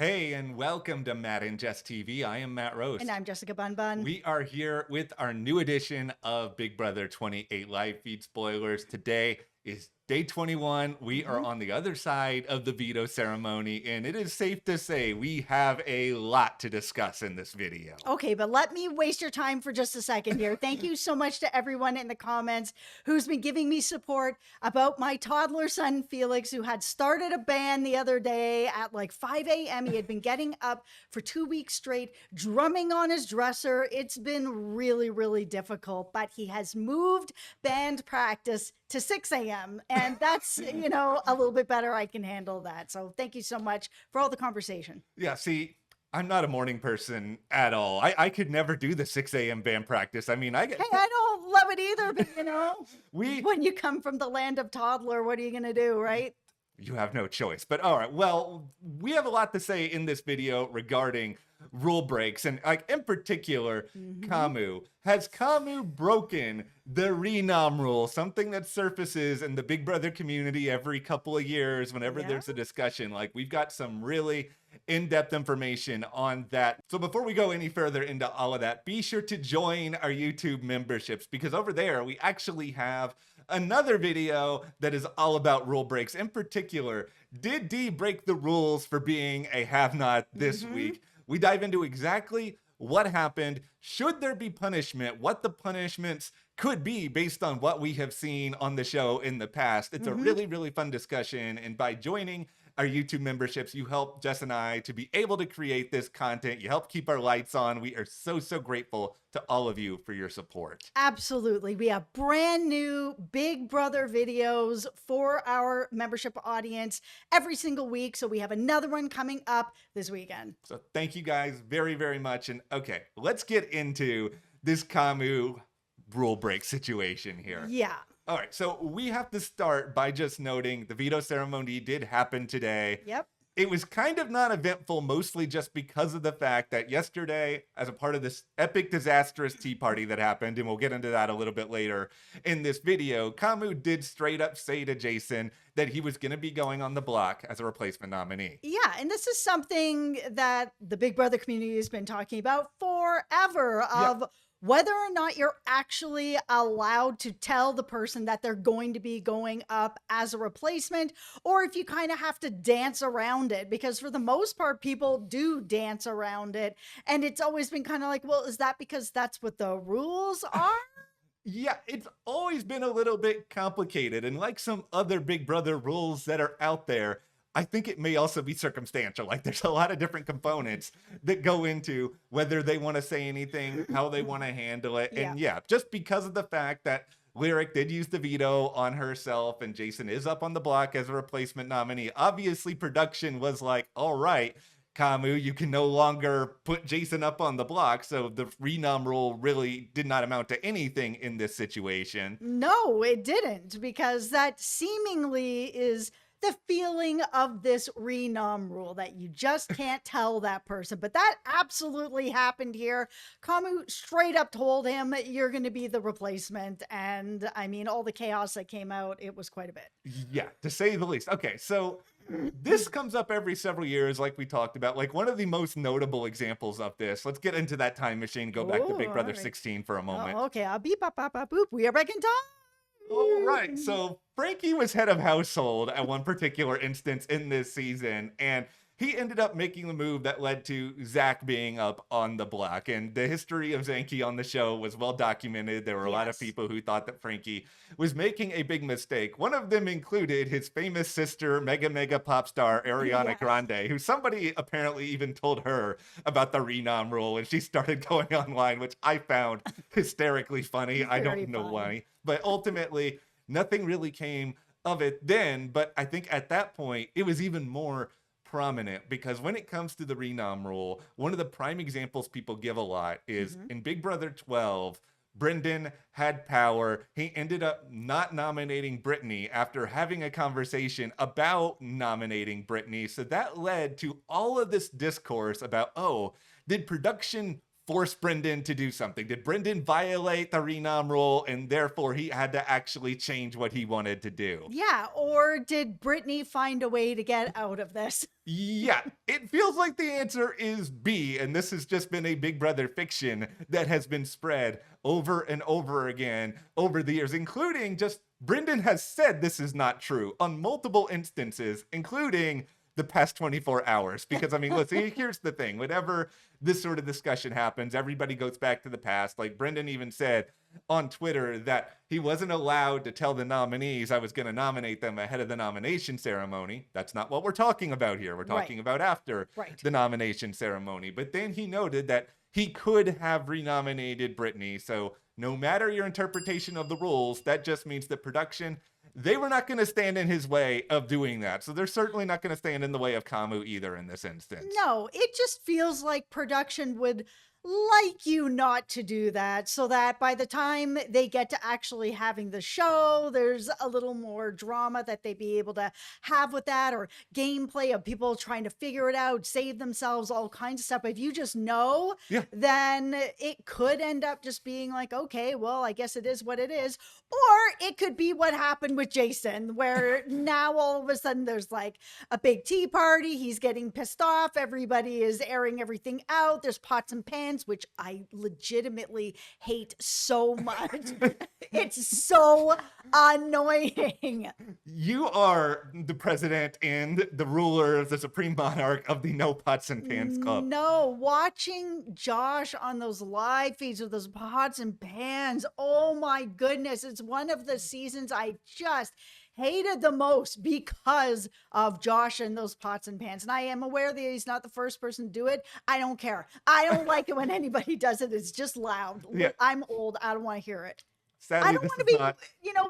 Hey, and welcome to Matt and Jess TV. I am Matt Rose. And I'm Jessica Bun Bun. We are here with our new edition of Big Brother 28 live feed spoilers. Today is day 21. We are on the other side of the veto ceremony, and it is safe to say we have a lot to discuss in this video. Okay, but let me waste your time for just a second here. Thank you so much to everyone in the comments who's been giving me support about my toddler son, Felix, who had started a band the other day at like 5 a.m. He had been getting up for 2 weeks straight, drumming on his dresser. It's been really, really difficult, but he has moved band practice to 6 a.m. And that's, a little bit better. I can handle that. So thank you so much for all the conversation. Yeah, see, I'm not a morning person at all. I could never do the 6 a.m. band practice. I mean, Hey, I don't love it either, but we when you come from the land of toddler, what are you going to do, right? You have no choice. But all right, well, we have a lot to say in this video regarding rule breaks. And like in particular, Kamu. Has Kamu broken the re-nom rule? Something that surfaces in the Big Brother community every couple of years whenever there's a discussion. Like we've got some really in-depth information on that. So before we go any further into all of that, be sure to join our YouTube memberships because over there we actually have another video that is all about rule breaks. In particular, did D break the rules for being a have-not this week? We dive into exactly what happened, should there be punishment, what the punishments could be based on what we have seen on the show in the past. It's a really, really fun discussion. And by joining our YouTube memberships, you help Jess and I to be able to create this content. You help keep our lights on. We are so, so grateful to all of you for your support. Absolutely. We have brand new Big Brother videos for our membership audience every single week. So we have another one coming up this weekend. So thank you guys very, very much. And okay, let's get into this Kamu rule break situation here. Yeah. All right, so we have to start by just noting the veto ceremony did happen today. Yep. It was kind of non-eventful, mostly just because of the fact that yesterday, as a part of this epic, disastrous tea party that happened, and we'll get into that a little bit later in this video, Kamu did straight up say to Jason that he was going to be going on the block as a replacement nominee. Yeah, and this is something that the Big Brother community has been talking about forever of whether or not you're actually allowed to tell the person that they're going to be going up as a replacement, or if you kind of have to dance around it, because for the most part, people do dance around it. And it's always been kind of like, well, is that because that's what the rules are? Yeah, it's always been a little bit complicated. And like some other Big Brother rules that are out there, I think it may also be circumstantial. Like there's a lot of different components that go into whether they want to say anything, how they want to handle it. And yeah, just because of the fact that Lyric did use the veto on herself and Jason is up on the block as a replacement nominee, obviously production was like, all right, Kamu, you can no longer put Jason up on the block. So the re-nom rule really did not amount to anything in this situation. No, it didn't, because that seemingly is the feeling of this re-nom rule, that you just can't tell that person. But that absolutely happened here. Kamu straight up told him you're going to be the replacement. And I mean, all the chaos that came out, it was quite a bit. Yeah, to say the least. Okay, so this comes up every several years, like we talked about. Like one of the most notable examples of this. Let's get into that time machine. Go back to Big Brother 16 for a moment. Oh, okay, I'll beep, bop, bop, bop, boop. We are back in time. All right, so Frankie was head of household at one particular instance in this season, and he ended up making the move that led to Zach being up on the block. And the history of Zanky on the show was well documented. There were a lot of people who thought that Frankie was making a big mistake. One of them included his famous sister, mega pop star Ariana Grande, who somebody apparently even told her about the re-nom rule, and she started going online, which I found hysterically funny. I don't know why. But ultimately, nothing really came of it then. But I think at that point, it was even more prominent because when it comes to the re-nom rule, one of the prime examples people give a lot is in Big Brother 12, Brendan had power. He ended up not nominating Brittany after having a conversation about nominating Brittany. So that led to all of this discourse about, oh, did production force Brendan to do something? Did Brendan violate the re-nom rule and therefore he had to actually change what he wanted to do? Yeah, or did Brittany find a way to get out of this? Yeah, it feels like the answer is B, and this has just been a Big Brother fiction that has been spread over and over again over the years, including just Brendan has said this is not true on multiple instances, including the past 24 hours. Because, I mean, listen, here's the thing. Whenever this sort of discussion happens, everybody goes back to the past. Like, Brendan even said on Twitter that he wasn't allowed to tell the nominees I was going to nominate them ahead of the nomination ceremony. That's not what we're talking about here. We're talking about after the nomination ceremony. But then he noted that he could have renominated Brittany. So no matter your interpretation of the rules, that just means that production, they were not going to stand in his way of doing that. So they're certainly not going to stand in the way of Kamu either in this instance. No, it just feels like production would like you not to do that, so that by the time they get to actually having the show, there's a little more drama that they be able to have with that, or gameplay of people trying to figure it out, save themselves, all kinds of stuff. If you just know, then it could end up just being like, okay, well, I guess it is what it is. Or it could be what happened with Jason, where now all of a sudden there's like a big tea party, he's getting pissed off, everybody is airing everything out, there's pots and pans, which I legitimately hate so much. It's so annoying. You are the president and the ruler, the supreme monarch of the No Pots and Pans Club. No, watching Josh on those live feeds with those pots and pans, oh my goodness, it's one of the seasons I just hated the most because of Josh and those pots and pans. And I am aware that he's not the first person to do it. I don't care. I don't like it when anybody does it. It's just loud. Yeah. I'm old. I don't want to hear it. Sadly, I don't want to be,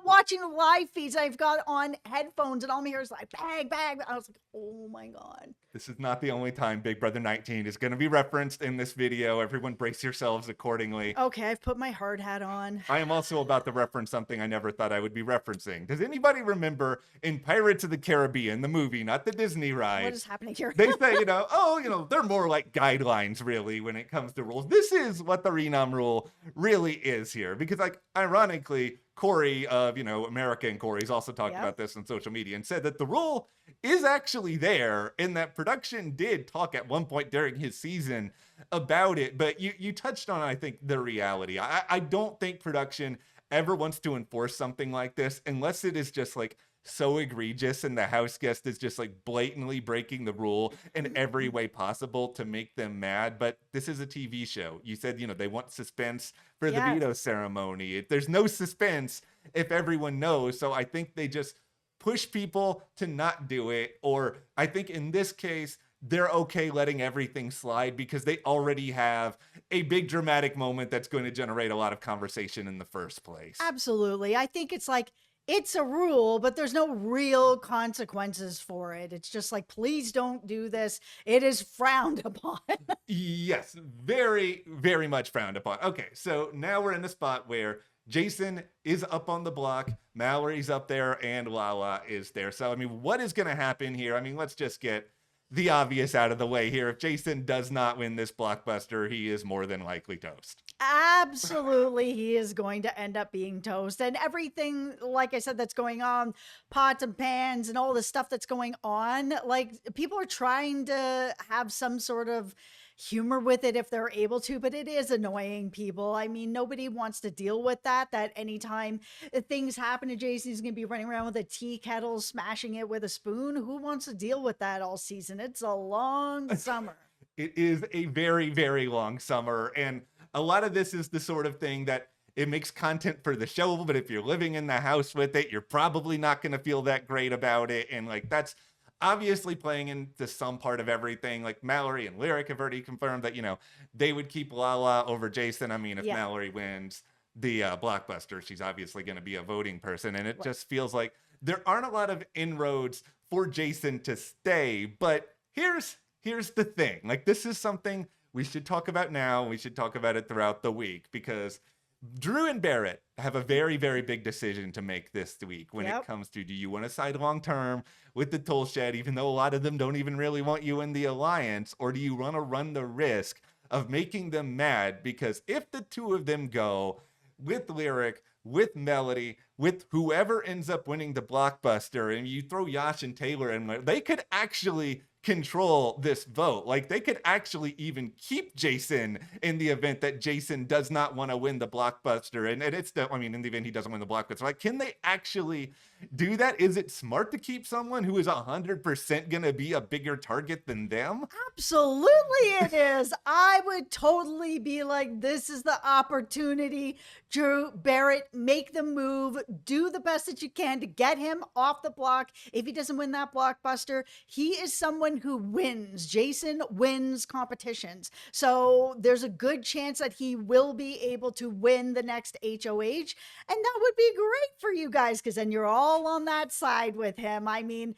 watching live feeds. I've got on headphones and all I hear is like bang, bang. I was like, oh my God. This is not the only time Big Brother 19 is going to be referenced in this video. Everyone brace yourselves accordingly. Okay, I've put my hard hat on. I am also about to reference something I never thought I would be referencing. Does anybody remember in Pirates of the Caribbean, the movie, not the Disney ride? What is happening here? They say, they're more like guidelines really when it comes to rules. This is what the re-nom rule really is here. Because ironically, Corey of, America and Corey's also talked about this on social media and said that the rule is actually there and that production did talk at one point during his season about it. But you touched on, I think, the reality. I don't think production ever wants to enforce something like this unless it is just like so egregious and the house guest is just like blatantly breaking the rule in every way possible to make them mad. But this is a TV show. You said, they want suspense for the veto ceremony. There's no suspense if everyone knows. So I think they just push people to not do it. Or I think in this case, they're okay letting everything slide because they already have a big dramatic moment that's going to generate a lot of conversation in the first place. Absolutely. I think it's like, it's a rule, but there's no real consequences for it. It's just like, please don't do this. It is frowned upon. Yes, very, very much frowned upon. Okay, so now we're in a spot where Jason is up on the block, Mallory's up there, and Lala is there. So, what is going to happen here? Let's just get the obvious out of the way here. If Jason does not win this blockbuster, he is more than likely toast. Absolutely, he is going to end up being toast. And everything, like I said, that's going on, pots and pans and all the stuff that's going on, like people are trying to have some sort of humor with it if they're able to, but it is annoying people. Nobody wants to deal with that anytime things happen to Jason, he's going to be running around with a tea kettle, smashing it with a spoon. Who wants to deal with that all season? It's a long summer. It is a very, very long summer. And a lot of this is the sort of thing that it makes content for the show, but if you're living in the house with it, you're probably not going to feel that great about it. And that's obviously playing into some part of everything. Like Mallory and Lyric have already confirmed that, they would keep Lala over Jason. If Mallory wins the blockbuster, she's obviously going to be a voting person. And it just feels like there aren't a lot of inroads for Jason to stay. But here's the thing. This is something we should talk about now. We should talk about it throughout the week because Drew and Barrett have a very, very big decision to make this week when it comes to, do you want to side long-term with the tool shed, even though a lot of them don't even really want you in the alliance, or do you want to run the risk of making them mad, because if the two of them go with lyric, with melody, with whoever ends up winning the blockbuster, and you throw Yash and Taylor in there, they could actually control this vote. Like, they could actually even keep Jason in the event that Jason does not want to win the blockbuster. And it's the, I mean, in the event he doesn't win the blockbuster, like, can they actually do that? Is it smart to keep someone who is 100% going to be a bigger target than them? Absolutely it is. I would totally be like, this is the opportunity. Drew Barrett, make the move, do the best that you can to get him off the block. If he doesn't win that blockbuster, he is someone who wins. Jason wins competitions. So there's a good chance that he will be able to win the next HOH. And that would be great for you guys, because then you're all on that side with him. I mean,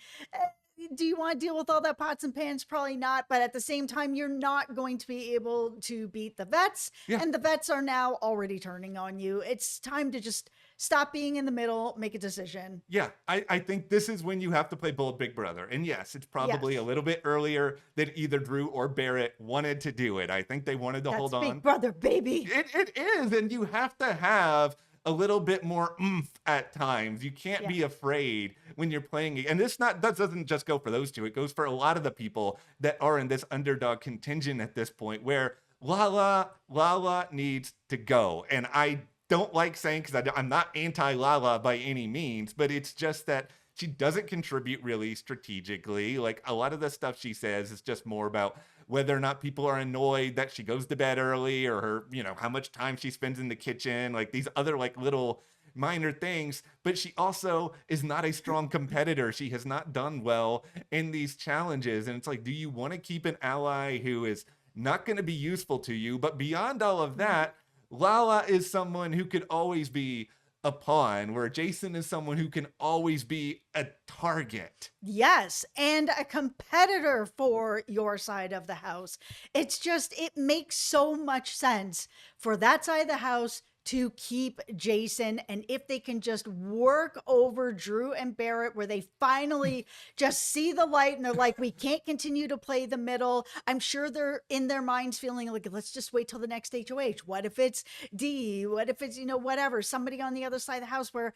do you want to deal with all that pots and pans? Probably not. But at the same time, you're not going to be able to beat the vets. Yeah. And the vets are now already turning on you. It's time to just stop being in the middle, make a decision. Yeah, I think this is when you have to play bold Big Brother. And yes, it's probably a little bit earlier than either Drew or Barrett wanted to do it. I think they wanted to hold on. Big Brother, baby. It is. And you have to have a little bit more oomph at times. You can't be afraid when you're playing. And that doesn't just go for those two. It goes for a lot of the people that are in this underdog contingent at this point, where Lala needs to go. And I don't like saying, because I'm not anti-Lala by any means, but it's just that she doesn't contribute really strategically. Like, a lot of the stuff she says is just more about whether or not people are annoyed that she goes to bed early, or her, how much time she spends in the kitchen, like these other like little minor things. But she also is not a strong competitor. She has not done well in these challenges. And it's like, do you want to keep an ally who is not going to be useful to you? But beyond all of that, Lala is someone who could always be a pawn, where Jason is someone who can always be a target. Yes, and a competitor for your side of the house. It's just, it makes so much sense for that side of the house to keep Jason. And if they can just work over Drew and Barrett, where they finally just see the light and they're like, we can't continue to play the middle. I'm sure they're in their minds feeling like, let's just wait till the next HOH. What if it's D? What if it's, whatever, somebody on the other side of the house where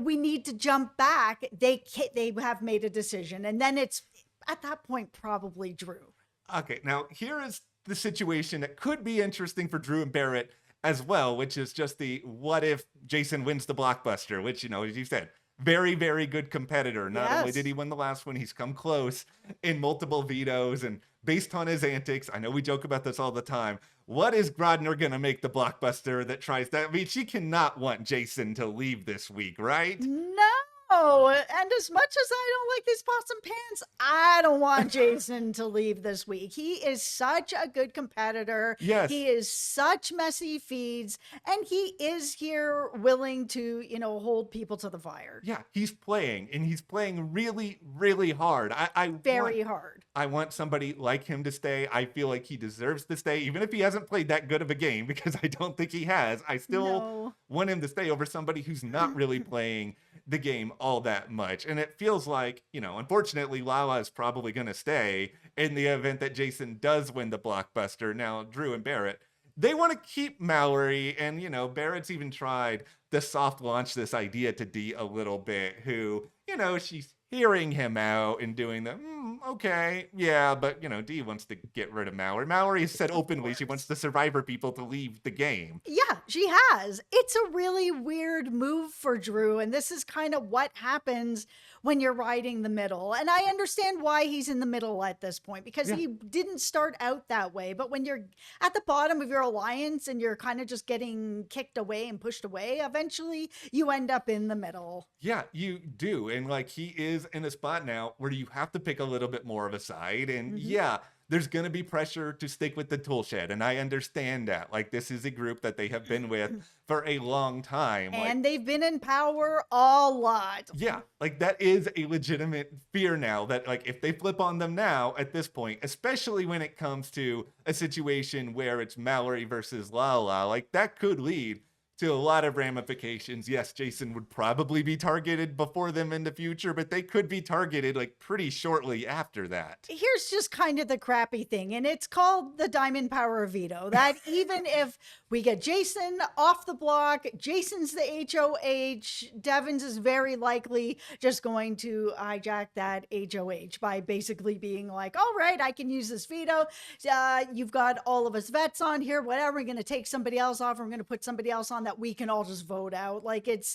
we need to jump back? They have made a decision. And then it's at that point, probably Drew. Okay, now here is the situation that could be interesting for Drew and Barrett as well, which is just the what if Jason wins the blockbuster, which, as you said, very, very good competitor. Not only did he win the last one, he's come close in multiple vetoes. And based on his antics, I know we joke about this all the time, what is Grodner going to make the blockbuster that tries that? I mean, she cannot want Jason to leave this week, right? No, and as much as I don't like these pots and pans, I don't want Jason to leave this week. He is such a good competitor. Yes. He is such messy feeds, and he is here willing to, hold people to the fire. Yeah, he's playing, and he's playing really, really hard. Very hard. I want somebody like him to stay. I feel like he deserves to stay, even if he hasn't played that good of a game, because I don't think he has. I still want him to stay over somebody who's not really playing the game all that much. And it feels like, unfortunately, Lala is probably going to stay in the event that Jason does win the blockbuster. Now, Drew and Barrett, they want to keep Mallory, and, Barrett's even tried to soft launch this idea to Dee a little bit, who, she's hearing him out and doing the, okay, yeah, but, Dee wants to get rid of Mallory. Mallory has said openly she wants the Survivor people to leave the game. Yeah, she has. It's a really weird move for Drew, and this is kind of what happens when you're riding the middle. And I understand why he's in the middle at this point, because he didn't start out that way. But when you're at the bottom of your alliance and you're kind of just getting kicked away and pushed away, eventually you end up in the middle. Yeah, you do. And like, he is in a spot now where you have to pick a little bit more of a side. And there's going to be pressure to stick with the tool shed. And I understand that. Like, this is a group that they have been with for a long time. And they've been in power a lot. Yeah, like, that is a legitimate fear now, that like, if they flip on them now at this point, especially when it comes to a situation where it's Mallory versus Lala, like, that could lead to a lot of ramifications. Yes, Jason would probably be targeted before them in the future, but they could be targeted like pretty shortly after that. Here's just kind of the crappy thing, and it's called the Diamond Power veto. That even if we get Jason off the block, Jason's the HOH, Devins is very likely just going to hijack that HOH by basically being like, all right, I can use this veto. You've got all of us vets on here, whatever. We're going to take somebody else off. We're going to put somebody else on that we can all just vote out. Like it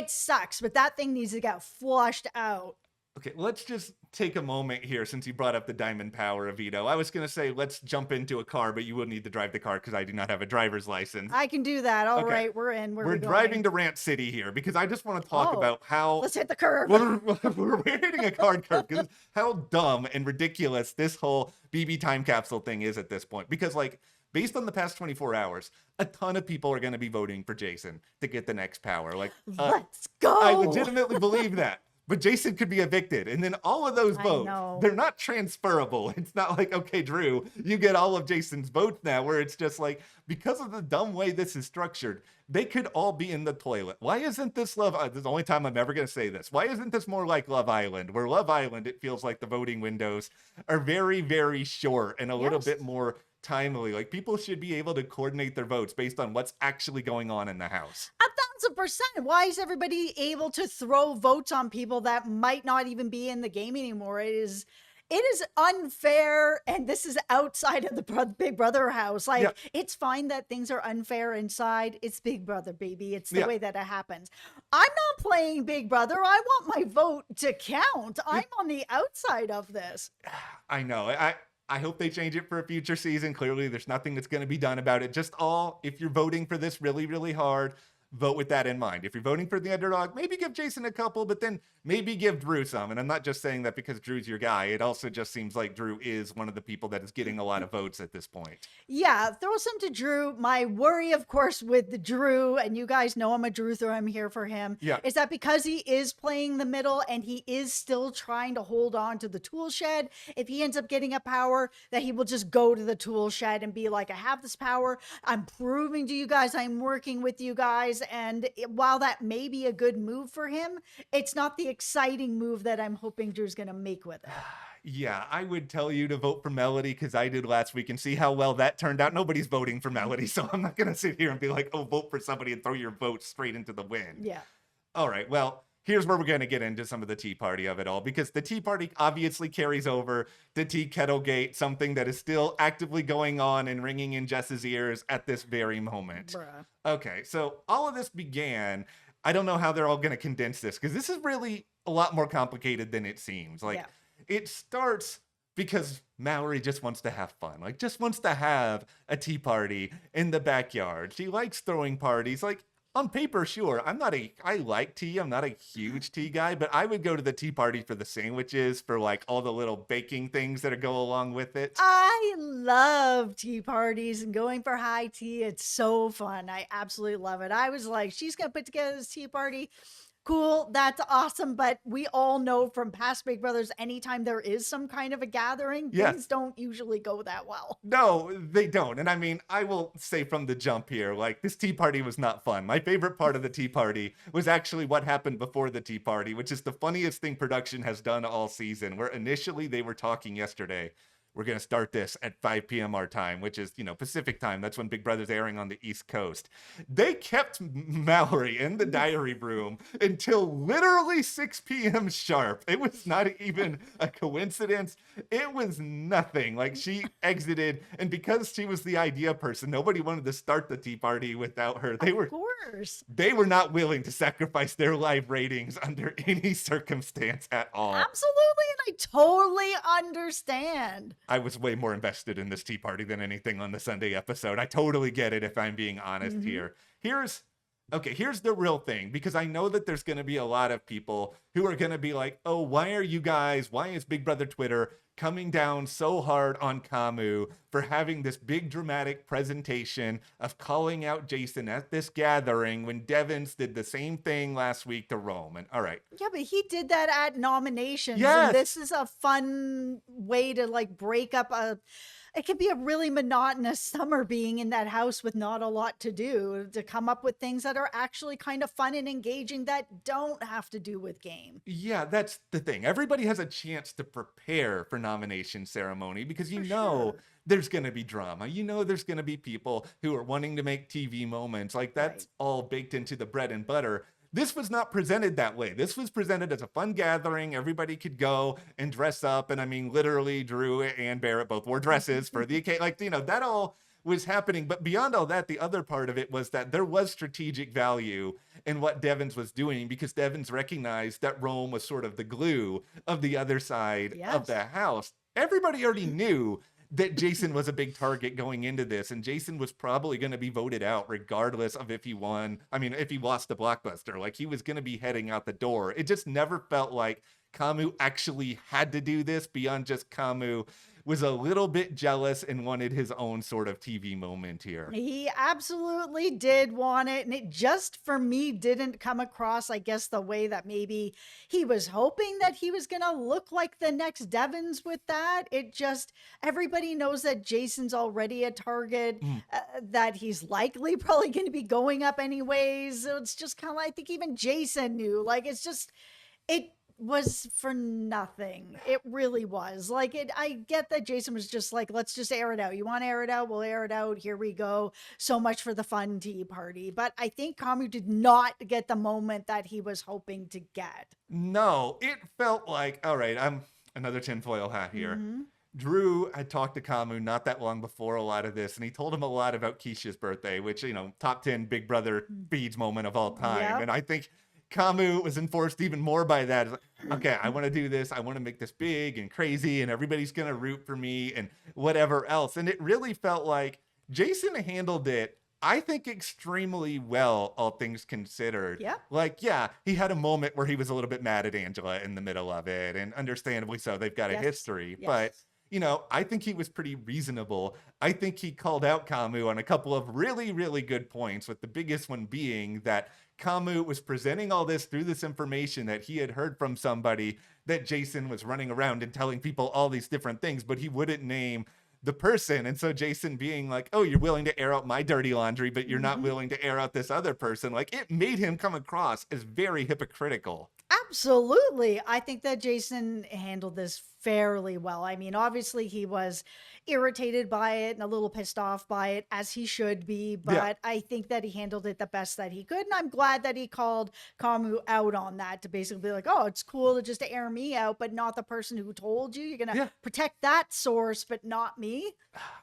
sucks, but that thing needs to get flushed out. Okay, let's just take a moment here since you brought up the Diamond Power veto. I was going to say, let's jump into a car, but you will need to drive the car because I do not have a driver's license. I can do that. All Okay. right, we're in. Where We're we going? driving to Rant City here because I just want to talk about how... Let's hit the curve. We're hitting a hard curve because how dumb and ridiculous this whole BB time capsule thing is at this point. Because, like, based on the past 24 hours, a ton of people are going to be voting for Jason to get the next power. Like, Let's go. I legitimately believe that. But Jason could be evicted. And then all of those votes, they're not transferable. It's not like, okay, Drew, you get all of Jason's votes now, where it's just like, because of the dumb way this is structured, they could all be in the toilet. Why isn't this this is the only time I'm ever going to say this. Why isn't this more like Love Island? Where Love Island, it feels like the voting windows are very, very short and a little bit more timely. Like, people should be able to coordinate their votes based on what's actually going on in the house. 1,000%. Why is everybody able to throw votes on people that might not even be in the game anymore? It is unfair, and this is outside of the Big Brother house. Like, it's fine that things are unfair inside. It's Big Brother, baby. It's the way that it happens. I'm not playing Big Brother. I want my vote to count. I'm on the outside of this. I know. I hope they change it for a future season. Clearly, there's nothing that's going to be done about it. Just if you're voting for this really, really hard, vote with that in mind. If you're voting for the underdog, maybe give Jason a couple, but then maybe give Drew some. And I'm not just saying that because Drew's your guy. It also just seems like Drew is one of the people that is getting a lot of votes at this point. Yeah, throw some to Drew. My worry, of course, with the Drew, and you guys know I'm a Drew-ther, I'm here for him, is that because he is playing the middle and he is still trying to hold on to the tool shed, if he ends up getting a power, that he will just go to the tool shed and be like, I have this power. I'm proving to you guys I'm working with you guys. And while that may be a good move for him, it's not the exciting move that I'm hoping Drew's going to make with it. Yeah, I would tell you to vote for Melody because I did last week and see how well that turned out. Nobody's voting for Melody, so I'm not going to sit here and be like, oh, vote for somebody and throw your vote straight into the wind. Yeah. All right, well, here's where we're going to get into some of the Tea Party of it all, because the Tea Party obviously carries over to Tea Kettlegate, something that is still actively going on and ringing in Jess's ears at this very moment. Bruh. Okay, so all of this began... I don't know how they're all going to condense this, because this is really a lot more complicated than it seems. Like, it starts because Mallory just wants to have fun. Like, just wants to have a tea party in the backyard. She likes throwing parties. Like, on paper, sure, I like tea. I'm not a huge tea guy, but I would go to the tea party for the sandwiches, for like all the little baking things that go along with it. I love tea parties and going for high tea. It's so fun. I absolutely love it. I was like, she's going to put together this tea party. Cool, that's awesome, but we all know from past Big Brothers, anytime there is some kind of a gathering, things don't usually go that well. No, they don't. And I mean, I will say from the jump here, like, this tea party was not fun. My favorite part of the tea party was actually what happened before the tea party, which is the funniest thing production has done all season, where initially they were talking yesterday. We're going to start this at 5 p.m. our time, which is, Pacific time. That's when Big Brother's airing on the East Coast. They kept Mallory in the diary room until literally 6 p.m. sharp. It was not even a coincidence. It was nothing. Like, she exited, and because she was the idea person, nobody wanted to start the tea party without her. They were not willing to sacrifice their live ratings under any circumstance at all. Absolutely, and I totally understand. I was way more invested in this tea party than anything on the Sunday episode. I totally get it if I'm being honest here. Here's the real thing, because I know that there's going to be a lot of people who are going to be like, oh, why is Big Brother Twitter coming down so hard on Kamu for having this big dramatic presentation of calling out Jason at this gathering when Devins did the same thing last week to Roman. All right. Yeah, but he did that at nominations. Yes. And this is a fun way to like break up it can be a really monotonous summer being in that house with not a lot to do, to come up with things that are actually kind of fun and engaging that don't have to do with game. Yeah, that's the thing. Everybody has a chance to prepare for nomination ceremony because you know there's going to be drama. You know there's going to be people who are wanting to make TV moments. Like that's all baked into the bread and butter. This was not presented that way. This was presented as a fun gathering. Everybody could go and dress up. And I mean, literally, Drew and Barrett both wore dresses for the occasion. Like, you know, that all was happening. But beyond all that, the other part of it was that there was strategic value in what Devins was doing because Devins recognized that Rome was sort of the glue of the other side of the house. Everybody already knew that Jason was a big target going into this, and Jason was probably going to be voted out regardless of if he won. I mean, if he lost the blockbuster, like he was going to be heading out the door. It just never felt like Kamu actually had to do this beyond just Kamu was a little bit jealous and wanted his own sort of TV moment here. He absolutely did want it. And it just, for me, didn't come across, I guess, the way that maybe he was hoping that he was going to look like the next Devins with that. It just, everybody knows that Jason's already a target, that he's likely probably going to be going up anyways. So it's just kind of, I think even Jason knew, like, it's just, it was for nothing. It really was. Like, I get that Jason was just like, let's just air it out. You want to air it out? We'll air it out. Here we go. So much for the fun tea party. But I think Kamu did not get the moment that he was hoping to get. No, it felt like, all right, I'm another tinfoil hat here. Drew had talked to Kamu not that long before a lot of this, and he told him a lot about Keisha's birthday, which, you know, top 10 Big Brother feeds moment of all time. And I think Kamu was enforced even more by that. It's like, okay, I want to do this. I want to make this big and crazy, and everybody's going to root for me and whatever else. And it really felt like Jason handled it, I think, extremely well, all things considered. Yeah. Like, yeah, he had a moment where he was a little bit mad at Angela in the middle of it, and understandably so. They've got a history. But you know, I think he was pretty reasonable. I think he called out Kamu on a couple of really, really good points, with the biggest one being that Kamu was presenting all this through this information that he had heard from somebody that Jason was running around and telling people all these different things, but he wouldn't name the person. And so Jason being like, oh, you're willing to air out my dirty laundry, but you're not willing to air out this other person. Like, it made him come across as very hypocritical. Absolutely. I think that Jason handled this fairly well. I mean, obviously he was irritated by it and a little pissed off by it, as he should be, but I think that he handled it the best that he could. And I'm glad that he called Kamu out on that, to basically be like, oh, it's cool to just air me out, but not the person who told you. You're going to protect that source, but not me.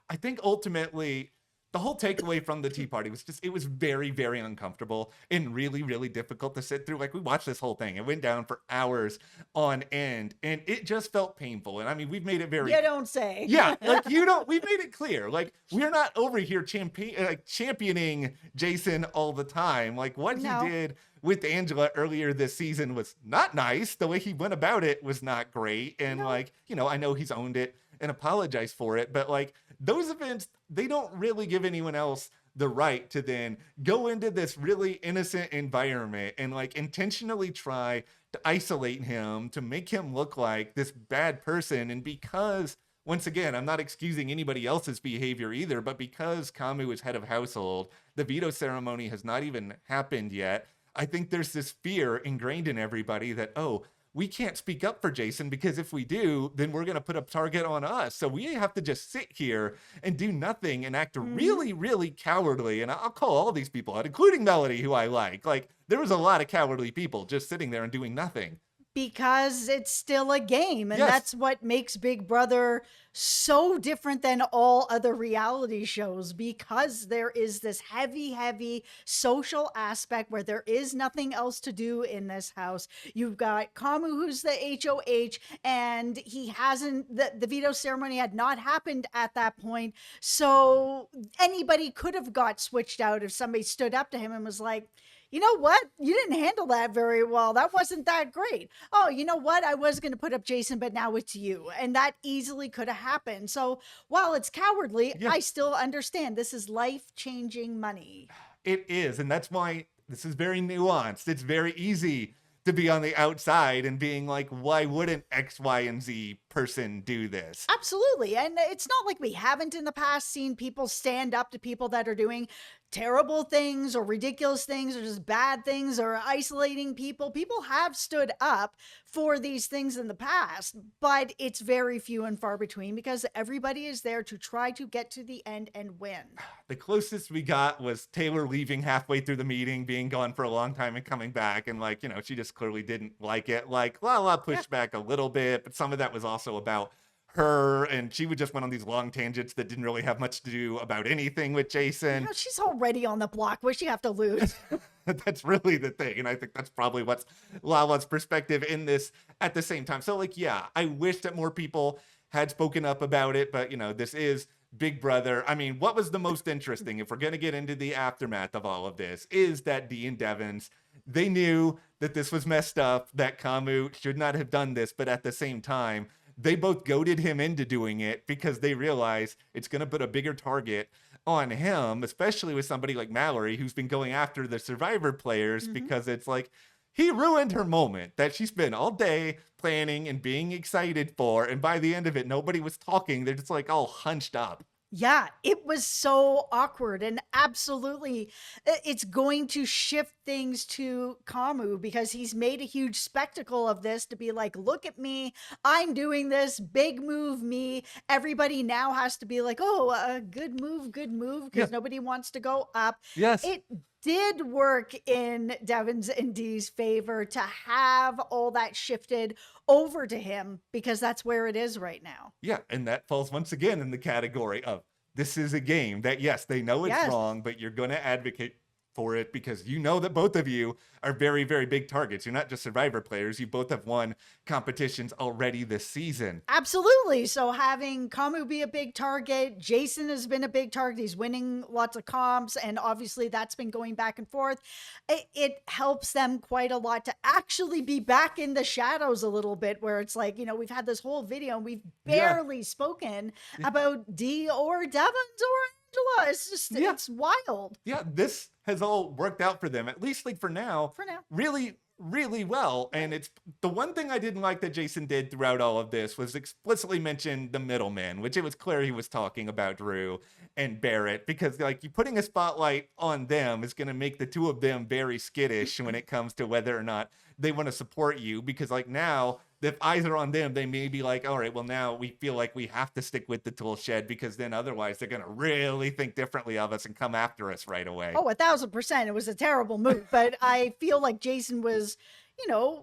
I think ultimately the whole takeaway from the tea party was just, it was very, very uncomfortable and really, really difficult to sit through. Like, we watched this whole thing. It went down for hours on end, and it just felt painful. And I mean, we've made it very... You don't say. Yeah, like, you don't... We've made it clear. Like, we're not over here championing Jason all the time. Like, what he did with Angela earlier this season was not nice. The way he went about it was not great. And like, you know, I know he's owned it and apologized for it, but like, those events, they don't really give anyone else the right to then go into this really innocent environment and like intentionally try to isolate him, to make him look like this bad person. And because, once again, I'm not excusing anybody else's behavior either, but because Kamu is head of household, the veto ceremony has not even happened yet. I think there's this fear ingrained in everybody that, oh, we can't speak up for Jason, because if we do, then we're going to put a target on us. So we have to just sit here and do nothing and act really, really cowardly. And I'll call all these people out, including Melody, who I like. Like, there was a lot of cowardly people just sitting there and doing nothing. Because it's still a game. And that's what makes Big Brother so different than all other reality shows, because there is this heavy, heavy social aspect where there is nothing else to do in this house. You've got Kamu, who's the HOH, and he hasn't, the veto ceremony had not happened at that point. So anybody could have got switched out if somebody stood up to him and was like, you know what? You didn't handle that very well. That wasn't that great. Oh, you know what? I was going to put up Jason, but now it's you. And that easily could have happened. So while it's cowardly, Yeah. I still understand this is life-changing money. It is, and that's why this is very nuanced. It's very easy to be on the outside and being like, why wouldn't X, Y, and Z person do this? Absolutely. And it's not like we haven't in the past seen people stand up to people that are doing terrible things or ridiculous things or just bad things or isolating people. People have stood up for these things in the past, but it's very few and far between because everybody is there to try to get to the end and win. The closest we got was Taylor leaving halfway through the meeting, being gone for a long time and coming back. And like, she just clearly didn't like it. Like, Lala pushed back a little bit, but some of that was also about her, and she would just went on these long tangents that didn't really have much to do about anything with Jason. She's already on the block. What's she have to lose? That's really the thing, and I think that's probably what's Lala's perspective in this at the same time. So like, yeah, I wish that more people had spoken up about it, but this is Big Brother. I mean, what was the most interesting, if we're going to get into the aftermath of all of this, is that Dee and Devins, they knew that this was messed up, that Kamu should not have done this, but at the same time, they both goaded him into doing it because they realize it's going to put a bigger target on him, especially with somebody like Mallory, who's been going after the Survivor players, because it's like, he ruined her moment that she spent all day planning and being excited for. And by the end of it, nobody was talking. They're just like all hunched up. Yeah, it was so awkward, and absolutely it's going to shift things to Kamu because he's made a huge spectacle of this to be like, look at me, I'm doing this, big move me. Everybody now has to be like, oh, good move, because nobody wants to go up. Yes. It did work in Devins and Dee's favor to have all that shifted over to him because that's where it is right now. Yeah, and that falls once again in the category of this is a game that, yes, they know it's wrong, but you're going to advocate for it because you know that both of you are very, very big targets. You're not just Survivor players. You both have won competitions already this season. Absolutely. So having Kamu be a big target, Jason has been a big target. He's winning lots of comps, and obviously that's been going back and forth. It helps them quite a lot to actually be back in the shadows a little bit, where it's like, we've had this whole video and we've barely spoken about Dee or Devins or Angela. It's just, it's wild. Yeah, this has all worked out for them, at least like for now. Really, really well. And it's the one thing I didn't like that Jason did throughout all of this was explicitly mention the middleman, which it was clear he was talking about Drew and Barrett, because like you putting a spotlight on them is going to make the two of them very skittish when it comes to whether or not they want to support you, because like now if eyes are on them, they may be like, all right, well, now we feel like we have to stick with the tool shed because then otherwise they're going to really think differently of us and come after us right away. Oh, 1,000%. It was a terrible move, but I feel like Jason was,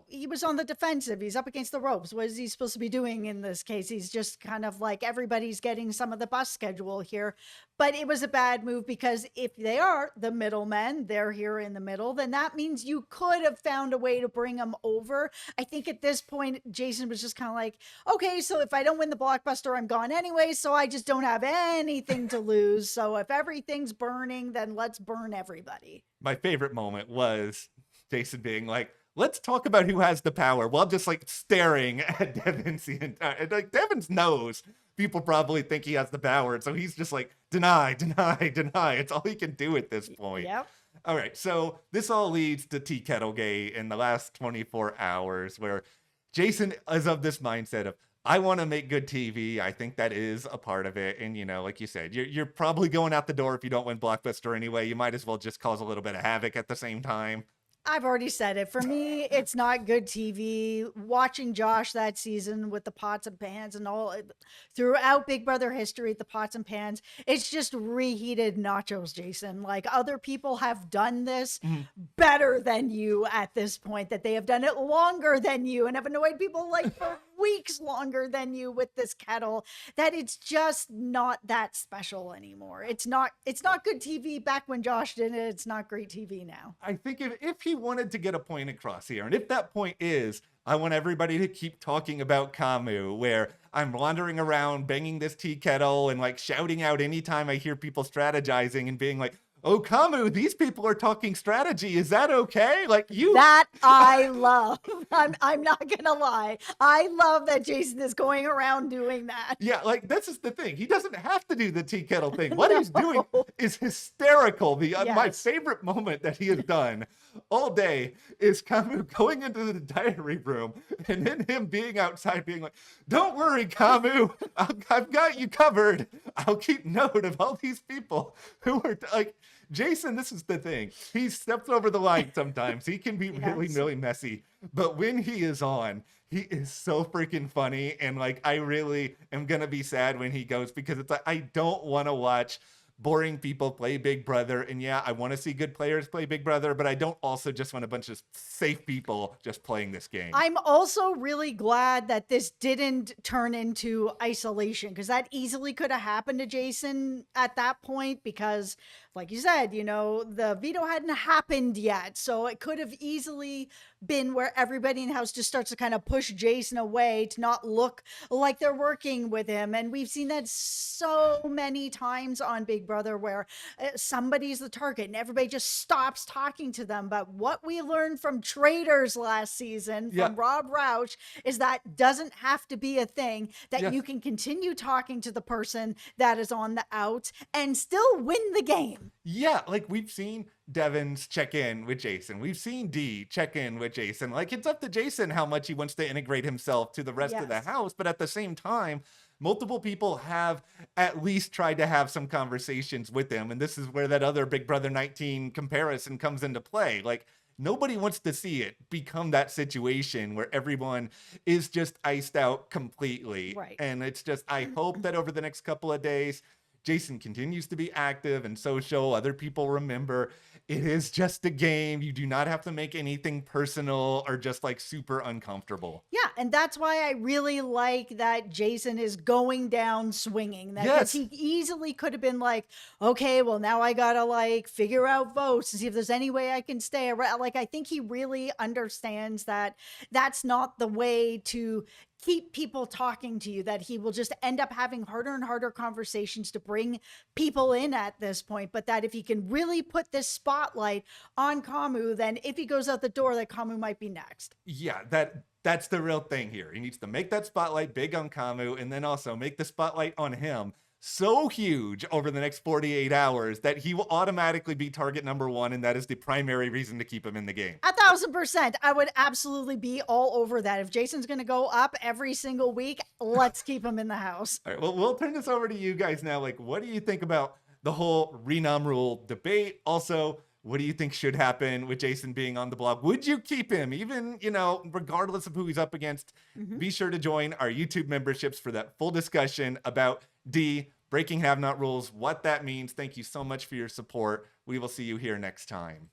he was on the defensive. He's up against the ropes. What is he supposed to be doing in this case? He's just kind of like, everybody's getting some of the bus schedule here. But it was a bad move because if they are the middlemen, they're here in the middle, then that means you could have found a way to bring them over. I think at this point, Jason was just kind of like, okay, so if I don't win the blockbuster, I'm gone anyway. So I just don't have anything to lose. So if everything's burning, then let's burn everybody. My favorite moment was Jason being like, let's talk about who has the power, while just like staring at Devins the entire, and like Devins knows people probably think he has the power, and so he's just like, deny. It's all he can do at this point. Yep. All right, so this all leads to Tea Kettle Gate in the last 24 hours, where Jason is of this mindset of, I want to make good TV. I think that is a part of it. And, like you said, you're probably going out the door if you don't win Blockbuster anyway. You might as well just cause a little bit of havoc at the same time. I've already said it. For me, it's not good TV. Watching Josh that season with the pots and pans and all throughout Big Brother history, the pots and pans, it's just reheated nachos, Jason. Like, other people have done this better than you at this point, that they have done it longer than you and have annoyed people like for weeks longer than you with this kettle, that it's just not that special anymore. It's not good TV back when Josh did it. It's not great TV now. I think if he wanted to get a point across here, and if that point is, I want everybody to keep talking about Kamu, where I'm wandering around banging this tea kettle and like shouting out anytime I hear people strategizing and being like, oh, Kamu, these people are talking strategy. Is that okay? Like you. That I love. I'm not gonna lie. I love that Jason is going around doing that. Yeah, like this is the thing. He doesn't have to do the tea kettle thing. What he's doing No. is hysterical. My Yes. favorite moment that he has done all day is Kamu going into the diary room and then him being outside being like, "Don't worry, Kamu. I've got you covered. I'll keep note of all these people who are like." Jason, this is the thing. He steps over the line sometimes. He can be really, Yes. really messy. But when he is on, he is so freaking funny. And like, I really am going to be sad when he goes because it's like, I don't want to watch boring people play Big Brother. And yeah, I want to see good players play Big Brother, but I don't also just want a bunch of safe people just playing this game. I'm also really glad that this didn't turn into isolation because that easily could have happened to Jason at that point because, like you said, you know, the veto hadn't happened yet. So it could have easily been where everybody in the house just starts to kind of push Jason away to not look like they're working with him. And we've seen that so many times on Big Brother where somebody's the target and everybody just stops talking to them. But what we learned from Traitors last season from Rob Roush is that doesn't have to be a thing, that you can continue talking to the person that is on the out and still win the game. Yeah, like we've seen Devins check in with Jason. We've seen D check in with Jason. Like it's up to Jason how much he wants to integrate himself to the rest of the house. But at the same time, multiple people have at least tried to have some conversations with him. And this is where that other Big Brother 19 comparison comes into play. Like nobody wants to see it become that situation where everyone is just iced out completely. Right. And it's just, I hope that over the next couple of days, Jason continues to be active and social. Other people remember it is just a game. You do not have to make anything personal or just like super uncomfortable. Yeah, and that's why I really like that Jason is going down swinging. That 'cause he easily could have been like, okay, well now I gotta like figure out votes to see if there's any way I can stay around. Like I think he really understands that that's not the way to keep people talking to you, that he will just end up having harder and harder conversations to bring people in at this point. But that if he can really put this spotlight on Kamu, then if he goes out the door, that Kamu might be next. Yeah, that's the real thing here. He needs to make that spotlight big on Kamu and then also make the spotlight on him so huge over the next 48 hours that he will automatically be target number one. And that is the primary reason to keep him in the game. 1,000%. I would absolutely be all over that. If Jason's going to go up every single week, let's keep him in the house. All right, well, we'll turn this over to you guys now. Like, what do you think about the whole re-nom rule debate? Also, what do you think should happen with Jason being on the blog? Would you keep him even, you know, regardless of who he's up against? Be sure to join our YouTube memberships for that full discussion about D, breaking have not rules, what that means. Thank you so much for your support. We will see you here next time.